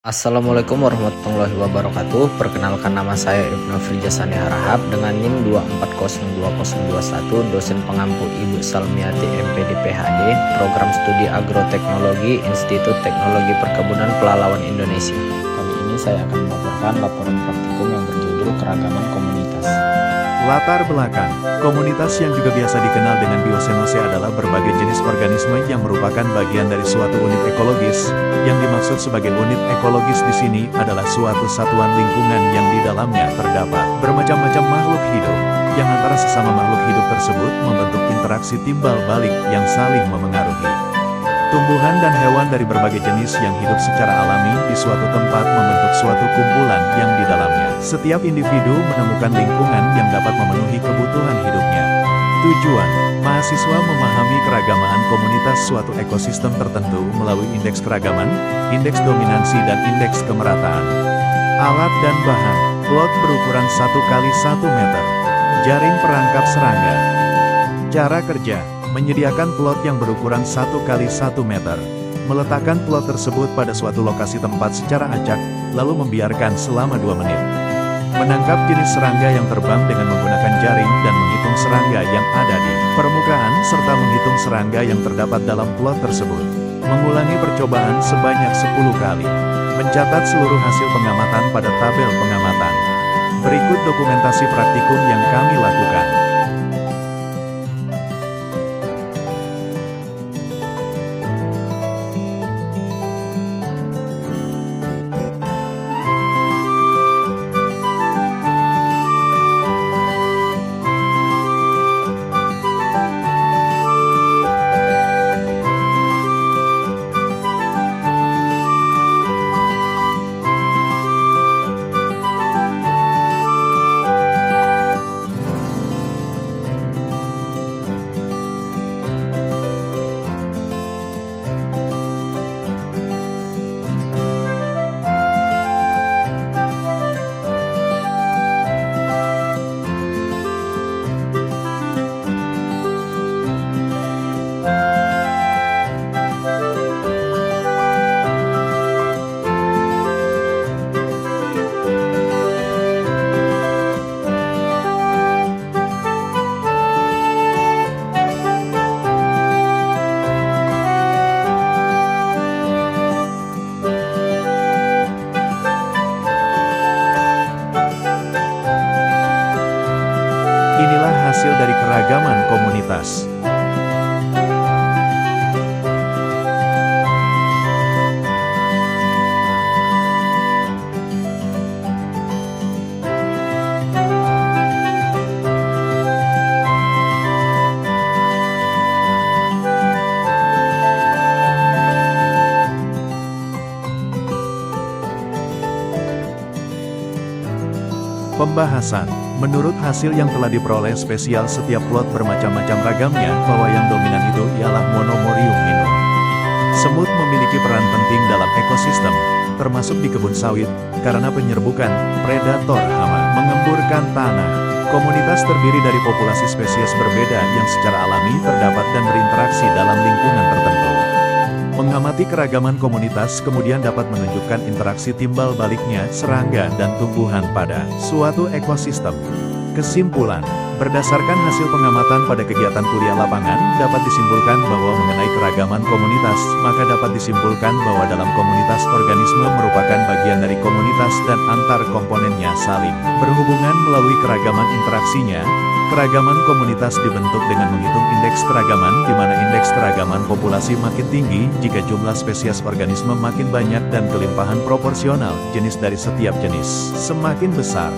Assalamualaikum warahmatullahi wabarakatuh. Perkenalkan, nama saya Ibnu Firjasani Harahap dengan NIM 2402021, dosen pengampu Ibu Salmiati MPD PhD, Program Studi Agroteknologi, Institut Teknologi Perkebunan Pelalawan Indonesia. Kali ini saya akan melaporkan laporan praktikum yang berjudul Keragaman Komunitas. Latar belakang, komunitas yang juga biasa dikenal dengan biosenose adalah berbagai jenis organisme yang merupakan bagian dari suatu unit ekologis. Yang dimaksud sebagai unit ekologis di sini adalah suatu satuan lingkungan yang di dalamnya terdapat bermacam-macam makhluk hidup, yang antara sesama makhluk hidup tersebut membentuk interaksi timbal balik yang saling memengaruhi. Tumbuhan dan hewan dari berbagai jenis yang hidup secara alami di suatu tempat membentuk suatu kumpulan yang di dalamnya setiap individu menemukan lingkungan yang dapat memenuhi kebutuhan hidupnya. Tujuan, mahasiswa memahami keragaman komunitas suatu ekosistem tertentu melalui indeks keragaman, indeks dominansi dan indeks kemerataan. Alat dan bahan, plot berukuran 1 x 1 meter. Jaring perangkap serangga. Cara kerja, menyediakan plot yang berukuran 1 x 1 meter. Meletakkan plot tersebut pada suatu lokasi tempat secara acak, lalu membiarkan selama 2 menit. Menangkap jenis serangga yang terbang dengan menggunakan jaring dan menghitung serangga yang ada di permukaan serta menghitung serangga yang terdapat dalam plot tersebut. Mengulangi percobaan sebanyak 10 kali. Mencatat seluruh hasil pengamatan pada tabel pengamatan. Berikut dokumentasi praktikum yang kami lakukan. Inilah hasil dari keragaman komunitas. Pembahasan. Menurut hasil yang telah diperoleh spesial setiap plot bermacam-macam ragamnya, bahwa yang dominan itu ialah Monomorium minor. Semut memiliki peran penting dalam ekosistem, termasuk di kebun sawit, karena penyerbukan predator hama mengemburkan tanah. Komunitas terdiri dari populasi spesies berbeda yang secara alami terdapat dan berinteraksi dalam lingkungan tertentu. Mengamati keragaman komunitas kemudian dapat menunjukkan interaksi timbal baliknya serangga dan tumbuhan pada suatu ekosistem. Kesimpulan, berdasarkan hasil pengamatan pada kegiatan kuliah lapangan, dapat disimpulkan bahwa mengenai keragaman komunitas, maka dapat disimpulkan bahwa dalam komunitas organisme merupakan bagian dari komunitas dan antar komponennya saling berhubungan melalui keragaman interaksinya. Keragaman komunitas dibentuk dengan menghitung indeks keragaman, di mana indeks keragaman populasi makin tinggi jika jumlah spesies organisme makin banyak dan kelimpahan proporsional jenis dari setiap jenis semakin besar.